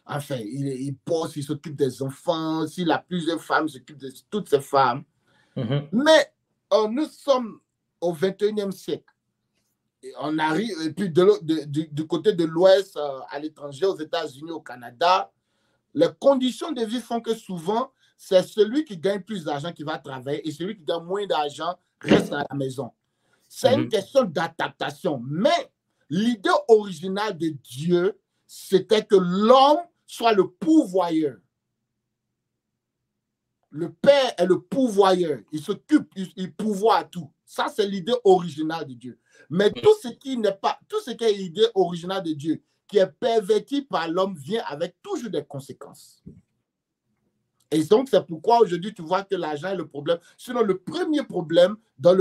enfin, il bosse, il s'occupe des enfants. S'il a plusieurs femmes, il s'occupe de toutes ces femmes. Mais nous sommes au 21e siècle. Et on arrive, et puis du côté de l'Ouest, à l'étranger, aux États-Unis, au Canada, les conditions de vie font que souvent, c'est celui qui gagne plus d'argent qui va travailler et celui qui gagne moins d'argent reste à la maison. C'est une question d'adaptation. Mais l'idée originale de Dieu, c'était que l'homme soit le pourvoyeur. Le père est le pourvoyeur. Il s'occupe, il pourvoit à tout. Ça, c'est l'idée originale de Dieu. Mais tout ce qui n'est pas, tout ce qui est l'idée originale de Dieu, qui est perverti par l'homme, vient avec toujours des conséquences. Et donc, c'est pourquoi aujourd'hui, tu vois que l'argent est le problème. Sinon, le premier problème dans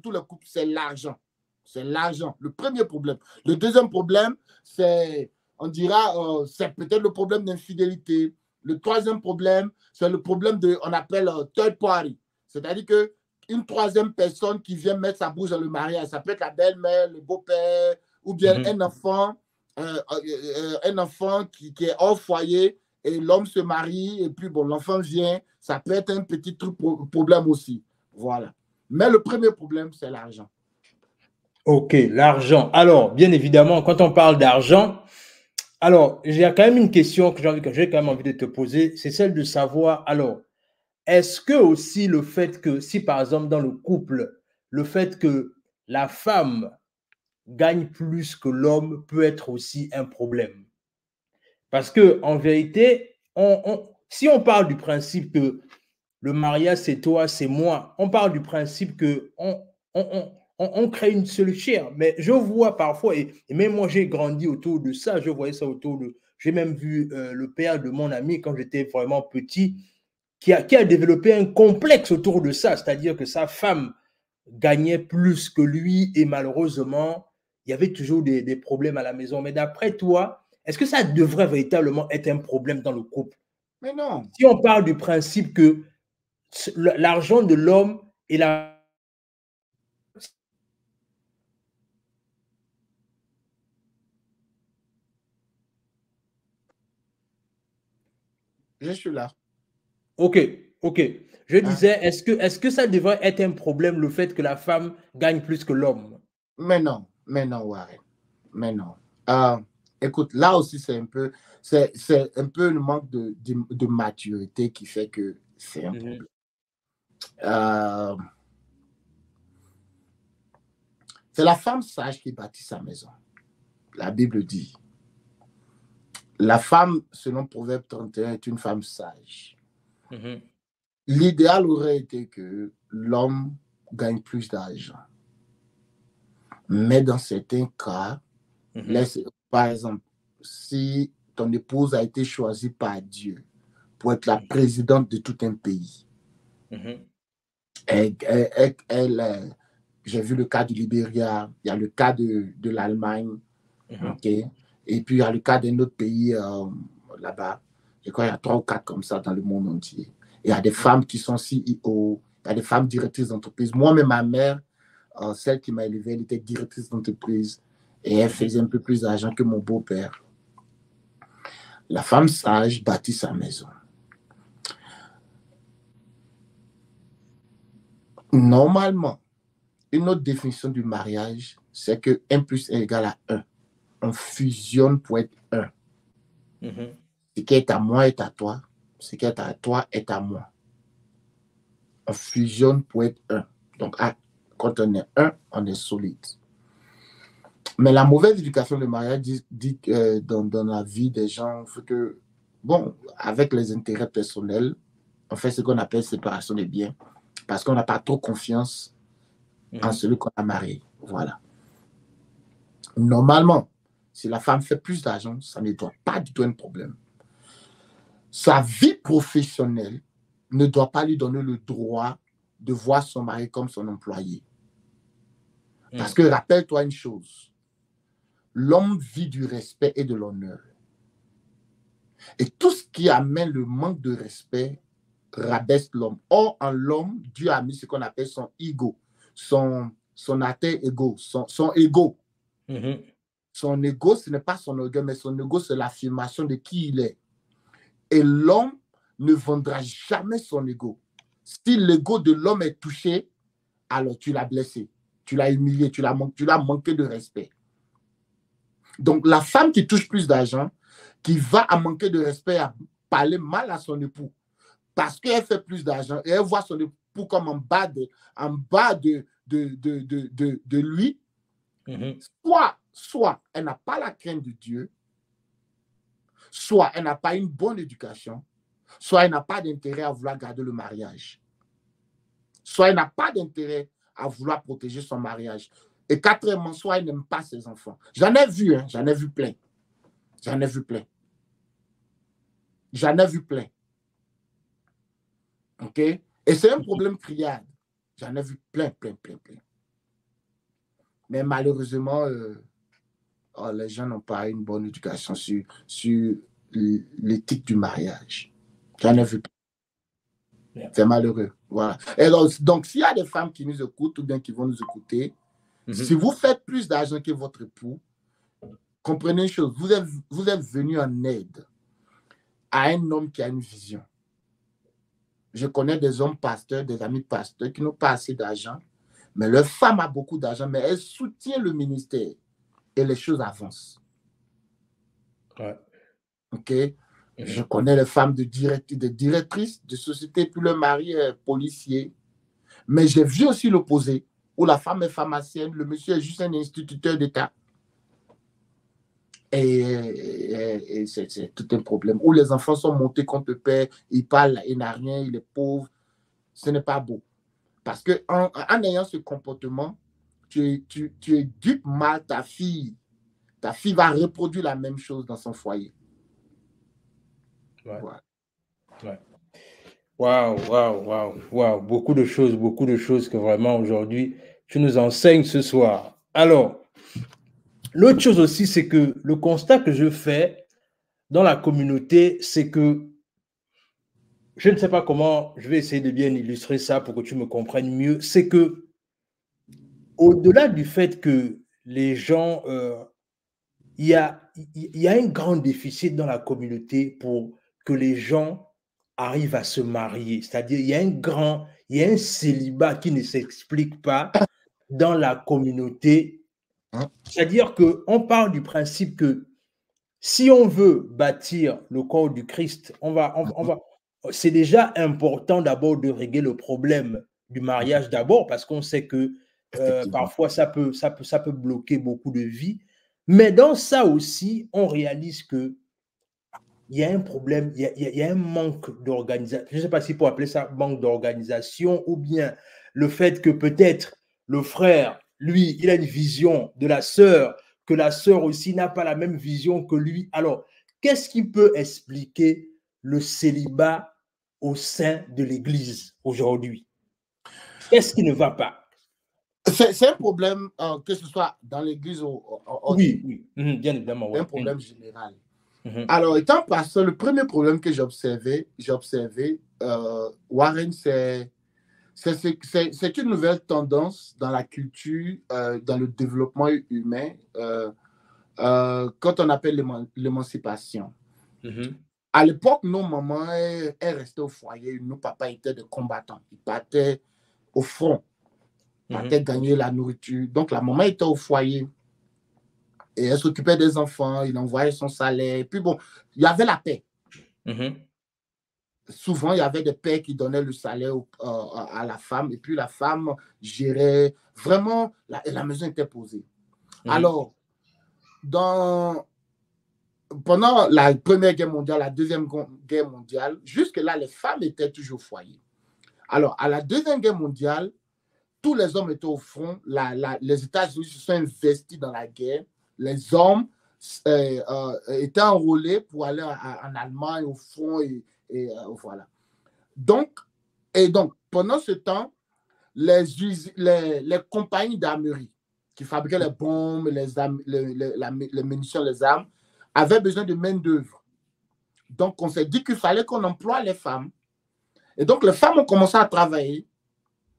tous les couples, c'est l'argent. C'est l'argent, le premier problème. Le deuxième problème, c'est, on dira, c'est peut-être le problème d'infidélité. Le troisième problème, c'est le problème on appelle third party. C'est-à-dire qu'une troisième personne qui vient mettre sa bouche dans le mariage, ça peut être la belle-mère, le beau-père, ou bien un enfant qui est hors foyer, et l'homme se marie, et puis bon, l'enfant vient, ça peut être un petit problème aussi. Voilà. Mais le premier problème, c'est l'argent. Ok, l'argent. Alors, bien évidemment, quand on parle d'argent, alors, j'ai quand même une question que j'ai quand même envie de te poser, c'est celle de savoir, alors, est-ce que aussi le fait que, si par exemple dans le couple, le fait que la femme gagne plus que l'homme peut être aussi un problème? Parce que en vérité, si on parle du principe que le mariage, c'est toi, c'est moi, on parle du principe que on crée une seule chair. Mais je vois parfois, et même moi, j'ai grandi autour de ça, je voyais ça autour de... J'ai même vu le père de mon ami, quand j'étais vraiment petit, qui a développé un complexe autour de ça, c'est-à-dire que sa femme gagnait plus que lui et malheureusement, il y avait toujours des problèmes à la maison. Mais d'après toi, est-ce que ça devrait véritablement être un problème dans le couple? Mais non. Si on parle du principe que l'argent de l'homme et la... Je suis là. Ok, ok. Je disais, est-ce que ça devrait être un problème, le fait que la femme gagne plus que l'homme? Mais non, Warren. Mais non. Écoute, là aussi, c'est un peu le manque de maturité qui fait que c'est un problème. C'est la femme sage qui bâtit sa maison. La Bible dit. La femme, selon Proverbe 31, est une femme sage. L'idéal aurait été que l'homme gagne plus d'argent. Mais dans certains cas, par exemple, si ton épouse a été choisie par Dieu pour être la présidente de tout un pays, j'ai vu le cas du Libéria, il y a le cas de l'Allemagne, et puis il y a le cas d'un autre pays là-bas. Je crois qu'il y a 3 ou 4 comme ça dans le monde entier. Il y a des femmes qui sont CEO, il y a des femmes directrices d'entreprise. Moi-même, ma mère, celle qui m'a élevé, elle était directrice d'entreprise et elle faisait un peu plus d'argent que mon beau-père. La femme sage bâtit sa maison. Normalement, une autre définition du mariage, c'est que 1 plus 1 égale à 1. On fusionne pour être 1. Ce qui est à moi est à toi. Ce qui est à toi est à moi. On fusionne pour être 1. Donc, quand on est 1, on est solide. Mais la mauvaise éducation du mariage dit dans la vie des gens, fait que, bon, avec les intérêts personnels, on fait ce qu'on appelle séparation des biens, parce qu'on n'a pas trop confiance en celui qu'on a marié. Voilà. Normalement, si la femme fait plus d'argent, ça ne doit pas du tout être un problème. Sa vie professionnelle ne doit pas lui donner le droit de voir son mari comme son employé. Parce que rappelle-toi une chose, l'homme vit du respect et de l'honneur. Et tout ce qui amène le manque de respect rabaisse l'homme. Or, en l'homme, Dieu a mis ce qu'on appelle son ego, son alter ego, son ego. Son ego, ce n'est pas son orgueil, mais son ego, c'est l'affirmation de qui il est. Et l'homme ne vendra jamais son ego. Si l'ego de l'homme est touché, alors tu l'as blessé, tu l'as humilié, tu l'as manqué de respect. Donc, la femme qui touche plus d'argent, qui va à manquer de respect, à parler mal à son époux, parce qu'elle fait plus d'argent et elle voit son époux comme en bas de lui, soit elle n'a pas la crainte de Dieu, soit elle n'a pas une bonne éducation, soit elle n'a pas d'intérêt à vouloir garder le mariage, soit elle n'a pas d'intérêt à vouloir protéger son mariage. Et quatrièmement, soit elle n'aime pas ses enfants. J'en ai vu, hein, j'en ai vu plein. J'en ai vu plein. J'en ai vu plein. OK? Et c'est un problème criard. J'en ai vu plein. Mais malheureusement, les gens n'ont pas une bonne éducation sur l'éthique du mariage. J'en ai vu plein. C'est malheureux. Voilà. Et donc, s'il y a des femmes qui nous écoutent ou bien qui vont nous écouter, si vous faites plus d'argent que votre époux, comprenez une chose, vous êtes venu en aide à un homme qui a une vision. Je connais des hommes pasteurs, des amis pasteurs qui n'ont pas assez d'argent, mais leur femme a beaucoup d'argent, mais elle soutient le ministère et les choses avancent. Ouais. OK? Je connais les femmes de directrices de société, puis le mari est policier. Mais j'ai vu aussi l'opposé, où la femme est pharmacienne, le monsieur est juste un instituteur d'État. Et c'est tout un problème. Où les enfants sont montés contre le père, il parle, il n'a rien, il est pauvre. Ce n'est pas beau. Parce qu'en ayant ce comportement, tu éduques mal ta fille. Ta fille va reproduire la même chose dans son foyer. Ouais. Voilà. Ouais. Waouh. Beaucoup de choses que vraiment aujourd'hui, tu nous enseignes ce soir. Alors, l'autre chose aussi, c'est que le constat que je fais dans la communauté, c'est que je ne sais pas comment, je vais essayer de bien illustrer ça pour que tu me comprennes mieux, c'est que au-delà du fait que les gens, il y a un grand déficit dans la communauté pour que les gens arrivent à se marier. C'est-à-dire, il y a un célibat qui ne s'explique pas dans la communauté. C'est-à-dire qu'on part du principe que si on veut bâtir le corps du Christ, c'est déjà important d'abord de régler le problème du mariage d'abord, parce qu'on sait que parfois ça peut bloquer beaucoup de vies. Mais dans ça aussi, on réalise que il y a un problème, il y a un manque d'organisation. Je ne sais pas si pour appeler ça manque d'organisation ou bien le fait que peut-être le frère, lui, il a une vision de la sœur, que la sœur aussi n'a pas la même vision que lui. Alors, qu'est-ce qui peut expliquer le célibat au sein de l'Église aujourd'hui? Qu'est-ce qui ne va pas? C'est un problème, que ce soit dans l'Église ou oui, bien évidemment. C'est un problème général. Alors, étant pasteur, le premier problème que j'ai observé, Warren, c'est une nouvelle tendance dans la culture, dans le développement humain, quand on appelle l'émancipation. À l'époque, nos mamans, elles restaient au foyer, nos papas étaient des combattants. Ils partaient au front, ils partaient gagner la nourriture. Donc, la maman était au foyer. Et elle s'occupait des enfants, il envoyait son salaire. Et puis bon, il y avait la paix. Souvent, il y avait des pères qui donnaient le salaire à la femme. Et puis la femme gérait. Vraiment, la maison était posée. Alors, pendant la Première Guerre mondiale, la Deuxième Guerre mondiale, jusque-là, les femmes étaient toujours au foyer. Alors, à la Deuxième Guerre mondiale, tous les hommes étaient au front. Les États-Unis se sont investis dans la guerre. Les hommes étaient enrôlés pour aller en Allemagne au front et voilà. Donc, pendant ce temps, les compagnies d'armerie qui fabriquaient les bombes, les munitions, les armes, avaient besoin de main-d'œuvre. Donc, on s'est dit qu'il fallait qu'on emploie les femmes. Et donc, les femmes ont commencé à travailler.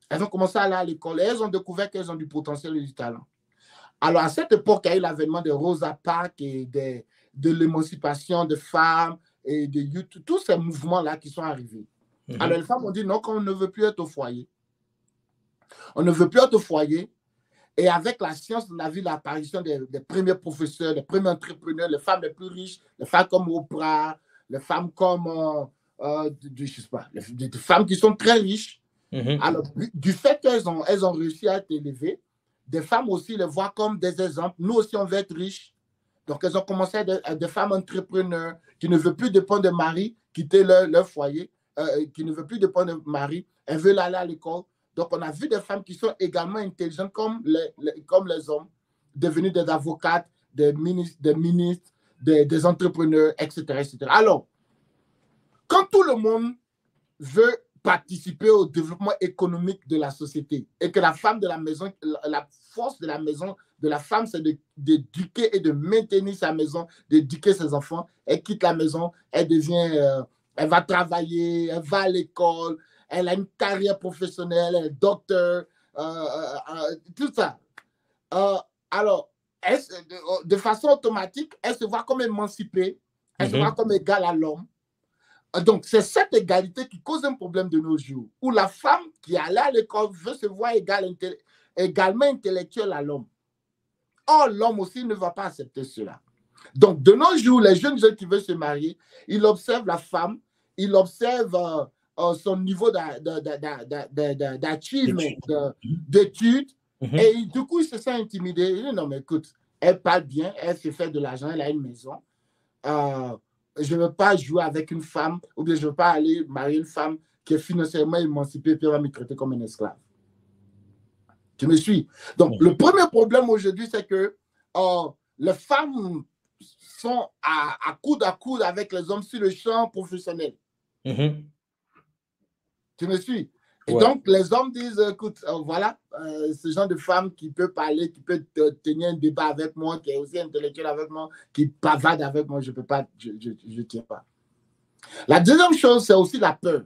Elles ont commencé à aller à l'école et elles ont découvert qu'elles ont du potentiel et du talent. Alors, à cette époque, il y a eu l'avènement de Rosa Parks et de l'émancipation des femmes et de YouTube, tous ces mouvements-là qui sont arrivés. Alors, les femmes ont dit non, qu'on ne veut plus être au foyer. On ne veut plus être au foyer. Et avec la science, on a vu l'apparition des premiers professeurs, des premiers entrepreneurs, les femmes les plus riches, les femmes comme Oprah, les femmes comme, je sais pas, des femmes qui sont très riches. Alors, du fait qu'elles ont réussi à être élevées, des femmes aussi les voient comme des exemples. Nous aussi, on veut être riches. Donc, elles ont commencé à être des femmes entrepreneurs qui ne veulent plus dépendre de mari, quitter leur foyer, qui ne veulent plus dépendre de mari. Elles veulent aller à l'école. Donc, on a vu des femmes qui sont également intelligentes comme les hommes, devenues des avocates, des ministres, des entrepreneurs, etc., etc. Alors, quand tout le monde veut participer au développement économique de la société et que la femme de la maison, la force de la maison de la femme, c'est d'éduquer et de maintenir sa maison, d'éduquer ses enfants. Elle quitte la maison, elle va travailler, elle va à l'école, elle a une carrière professionnelle, elle est docteur, tout ça. Alors, de façon automatique, elle se voit comme émancipée, elle se voit comme égale à l'homme. Donc, c'est cette égalité qui cause un problème de nos jours, où la femme qui est allée à l'école veut se voir également intellectuelle à l'homme. Or, l'homme aussi ne va pas accepter cela. Donc, de nos jours, les jeunes gens qui veulent se marier, ils observent la femme, ils observent son niveau d'achievement, d'études, et du coup, ils se sentent intimidés. Ils disent, non, mais écoute, elle parle bien, elle se fait de l'argent, elle a une maison. Je ne veux pas jouer avec une femme, ou bien je ne veux pas aller marier une femme qui est financièrement émancipée, puis elle va me traiter comme un esclave. Tu me suis? Donc, le premier problème aujourd'hui, c'est que les femmes sont à coude avec les hommes sur le champ professionnel. Tu me suis? Et donc, les hommes disent, écoute, voilà, ce genre de femme qui peut parler, qui peut tenir un débat avec moi, qui est aussi intellectuelle avec moi, qui bavarde avec moi, je ne peux pas, je ne tiens pas. La deuxième chose, c'est aussi la peur.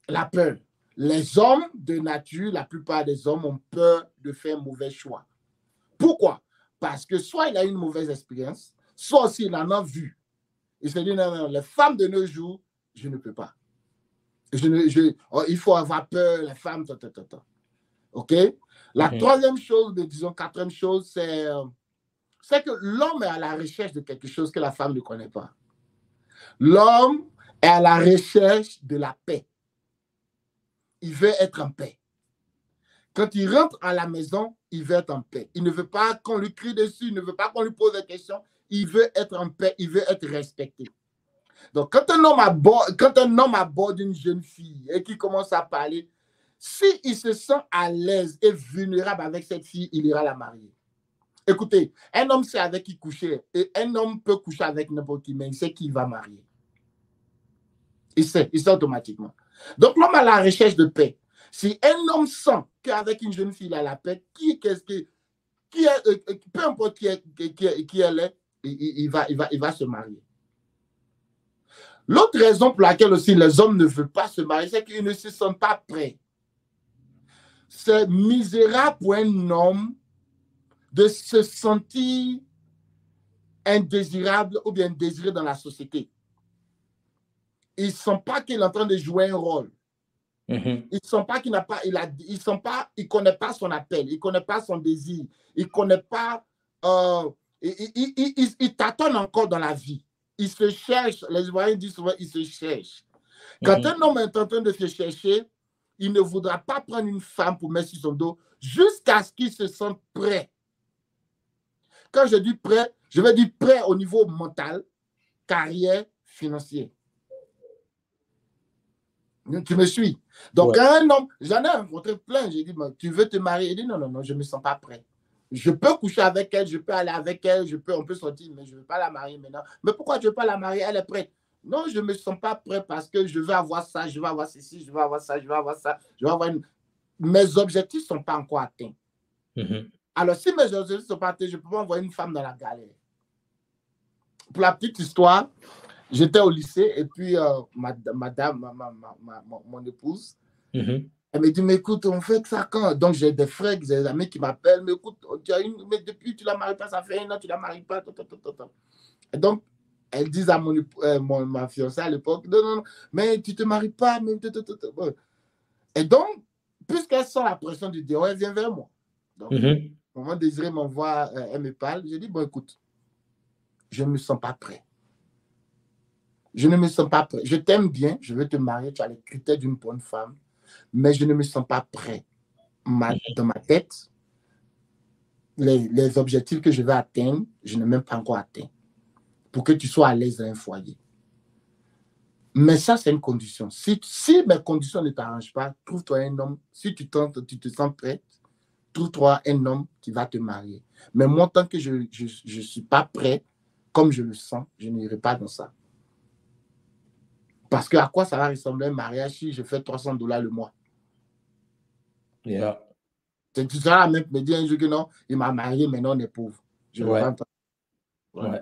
La peur. Les hommes de nature, la plupart des hommes ont peur de faire un mauvais choix. Pourquoi? Parce que soit il a une mauvaise expérience, soit aussi il en a vu. Il se dit, non, les femmes de nos jours, je ne peux pas. Il faut avoir peur, les femmes, OK? La troisième chose, disons, quatrième chose, c'est que l'homme est à la recherche de quelque chose que la femme ne connaît pas. L'homme est à la recherche de la paix. Il veut être en paix. Quand il rentre à la maison, il veut être en paix. Il ne veut pas qu'on lui crie dessus, il ne veut pas qu'on lui pose des questions. Il veut être en paix, il veut être respecté. Donc, quand un homme aborde une jeune fille et qu'il commence à parler, s'il se sent à l'aise et vulnérable avec cette fille, il ira la marier. Écoutez, un homme sait avec qui coucher et un homme peut coucher avec n'importe qui, mais il sait qui il va marier. Il sait automatiquement. Donc, l'homme a la recherche de paix. Si un homme sent qu'avec une jeune fille, il a la paix, peu importe qui elle est, il va se marier. L'autre raison pour laquelle aussi les hommes ne veulent pas se marier, c'est qu'ils ne se sentent pas prêts. C'est misérable pour un homme de se sentir indésirable ou bien désiré dans la société. Ils ne sentent pas qu'il est en train de jouer un rôle. Ils ne sentent pas qu'il n'a pas, il ne connaît pas son appel, il ne connaît pas son désir, il ne connaît pas, il tâtonne encore dans la vie. Il se cherche, les Ivoiriens disent souvent, il se cherche. Quand un homme est en train de se chercher, il ne voudra pas prendre une femme pour mettre sur son dos jusqu'à ce qu'il se sente prêt. Quand je dis prêt, je veux dire prêt au niveau mental, carrière, financier. Tu me suis? Donc, un homme, j'en ai rencontré plein, j'ai dit, tu veux te marier? Il dit, non, je ne me sens pas prêt. Je peux coucher avec elle, je peux aller avec elle, on peut sortir, mais je ne veux pas la marier maintenant. Mais pourquoi tu ne veux pas la marier? Elle est prête. Non, je ne me sens pas prêt parce que je veux avoir ça, je veux avoir ceci, je veux avoir ça, je veux avoir ça, je veux avoir une... Mes objectifs ne sont pas encore atteints. Alors, si mes objectifs ne sont pas atteints, je ne peux pas envoyer une femme dans la galère. Pour la petite histoire, j'étais au lycée et puis mon épouse, Elle me dit, mais écoute, on fait que ça quand? Donc, j'ai des frères, des amis qui m'appellent, mais écoute, mais depuis tu ne la maries pas, ça fait 1 an, tu ne la maries pas. Et donc, elles disent à ma fiancée à l'époque, non, non, non, mais tu ne te maries pas. Mais... Et donc, puisqu'elle sent la pression du dieu, elle vient vers moi. Donc, au moment Désiré m'envoie, elle me parle, je dis, bon, écoute, je ne me sens pas prêt. Je ne me sens pas prêt. Je t'aime bien, je veux te marier, tu as les critères d'une bonne femme, mais je ne me sens pas prêt. Dans ma tête, les objectifs que je veux atteindre, je n'ai même pas encore atteint. Pour que tu sois à l'aise dans un foyer. Mais ça, c'est une condition. Si mes conditions ne t'arrangent pas, trouve-toi un homme. Si tu te sens prête, trouve-toi un homme qui va te marier. Mais moi, tant que je ne suis pas prêt, comme je le sens, je n'irai pas dans ça. Parce que à quoi ça va ressembler un mariage si je fais $300 le mois? Yeah. Tu seras même me dire un jour que non, il m'a marié, mais non, on est pauvre. Je ne vais pas.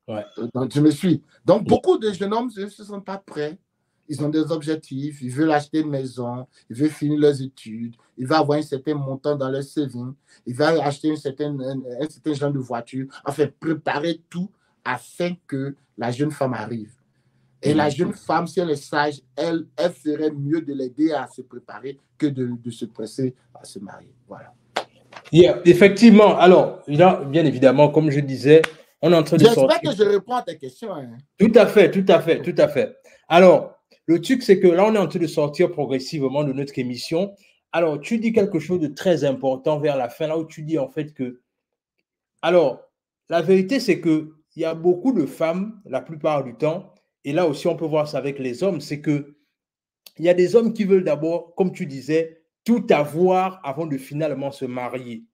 Ouais. Donc, je me suis. Donc, beaucoup de jeunes hommes ne se sentent pas prêts. Ils ont des objectifs, ils veulent acheter une maison, ils veulent finir leurs études, ils veulent avoir un certain montant dans leur saving, ils veulent acheter un certain genre de voiture, enfin, préparer tout afin que la jeune femme arrive. Et la jeune femme, si elle est sage, elle ferait mieux de l'aider à se préparer que de se presser à se marier. Voilà. Yeah, effectivement. Alors, là, bien évidemment, comme je disais, on est en train de sortir. J'espère que je réponds à tes questions. Hein. Tout à fait. Alors, le truc, c'est que là, on est en train de sortir progressivement de notre émission. Alors, tu dis quelque chose de très important vers la fin, là où tu dis en fait que... Alors, la vérité, c'est qu'il y a beaucoup de femmes, la plupart du temps, et là aussi, on peut voir ça avec les hommes, c'est qu'il y a des hommes qui veulent d'abord, comme tu disais, tout avoir avant de finalement se marier.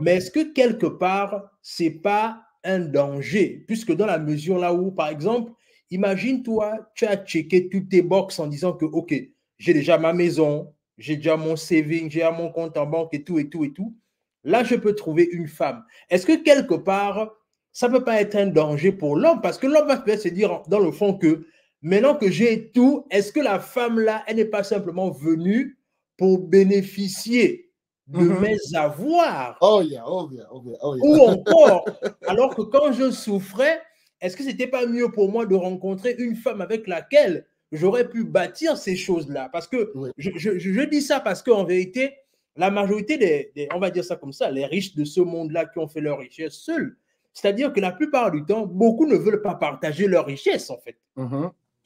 Mais est-ce que quelque part, ce n'est pas un danger? Puisque dans la mesure là où, par exemple, imagine-toi, tu as checké toutes tes box en disant que, OK, j'ai déjà ma maison, j'ai déjà mon saving, j'ai mon compte en banque et tout. Là, je peux trouver une femme. Est-ce que quelque part, ça ne peut pas être un danger pour l'homme? Parce que l'homme va peut-être se dire dans le fond que maintenant que j'ai tout, est-ce que la femme-là, elle n'est pas simplement venue pour bénéficier de mes avoirs? Oh yeah. Ou encore, alors que quand je souffrais, est-ce que ce n'était pas mieux pour moi de rencontrer une femme avec laquelle j'aurais pu bâtir ces choses-là? Parce que je dis ça parce qu'en vérité, la majorité on va dire ça comme ça, les riches de ce monde-là qui ont fait leur richesse seuls, c'est-à-dire que la plupart du temps, beaucoup ne veulent pas partager leur richesse en fait.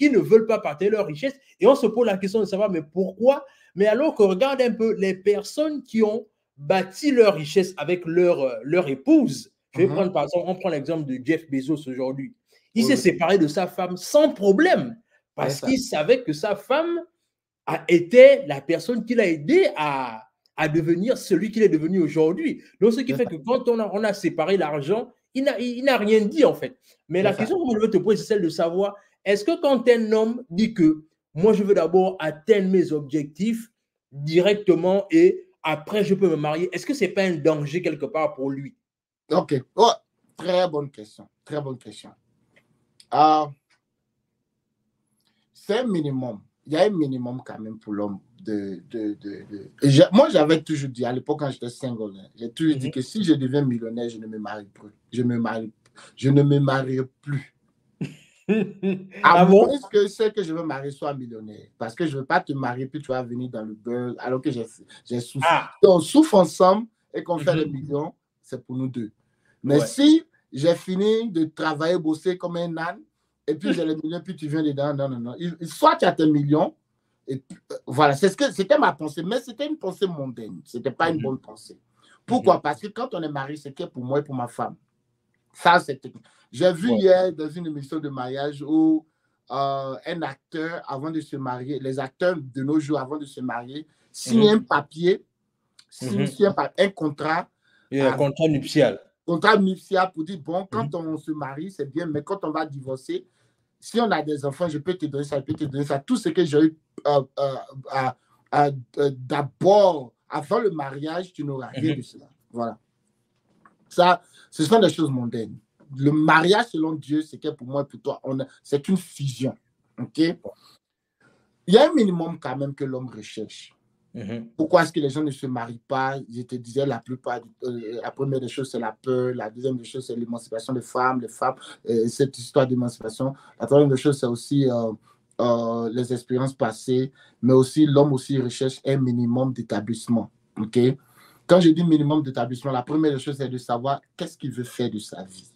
Ils ne veulent pas partager leur richesse et on se pose la question de savoir mais pourquoi? Mais alors que regarde un peu les personnes qui ont bâti leur richesse avec leur épouse. Je vais prendre par exemple, on prend l'exemple de Jeff Bezos aujourd'hui. Il s'est séparé de sa femme sans problème parce qu'il savait que sa femme a été la personne qui l'a aidé à devenir celui qu'il est devenu aujourd'hui. Donc, ce qui fait que quand on a séparé l'argent, il n'a rien dit en fait. Mais la question que je veux te poser, c'est celle de savoir, est-ce que quand un homme dit que moi, je veux d'abord atteindre mes objectifs directement et après, je peux me marier, est-ce que ce n'est pas un danger quelque part pour lui? Ok. Très bonne question. C'est un minimum. Il y a un minimum quand même pour l'homme. Moi, j'avais toujours dit, à l'époque quand j'étais single, j'ai toujours dit que si je deviens millionnaire, je ne me marie plus. Je ne me marierai plus. À moins que celle que je veux marier soit millionnaire. Parce que je ne veux pas te marier, puis tu vas venir dans le beurre, alors que j'ai souffert. On souffre ensemble et qu'on fait des millions, c'est pour nous deux. Mais si j'ai fini de travailler, bosser comme un âne, et puis j'ai les millions, puis tu viens dedans, non. Soit tu as tes millions, et puis, voilà, c'était ma pensée, mais c'était une pensée mondaine. Ce n'était pas une bonne pensée. Pourquoi? Parce que quand on est marié, c'est que pour moi et pour ma femme. Ça, c'est technique. J'ai vu hier dans une émission de mariage où un acteur, avant de se marier, les acteurs de nos jours, avant de se marier, signent un papier, un contrat. Un contrat nuptial. Contrat nuptial pour dire, bon, quand on se marie, c'est bien, mais quand on va divorcer, si on a des enfants, je peux te donner ça, Tout ce que j'ai eu d'abord, avant le mariage, tu n'auras rien de cela. Voilà. Ça, ce sont des choses mondaines. Le mariage, selon Dieu, c'est que pour moi et pour toi, c'est une fusion. OK? Il y a un minimum quand même que l'homme recherche. Pourquoi est-ce que les gens ne se marient pas? Je te disais, la première des choses, c'est la peur. La deuxième des choses, c'est l'émancipation des femmes. Les femmes, cette histoire d'émancipation. La troisième des choses, c'est aussi les expériences passées. Mais aussi, l'homme aussi recherche un minimum d'établissement. OK? Quand je dis minimum d'établissement, la première des choses, c'est de savoir qu'est-ce qu'il veut faire de sa vie.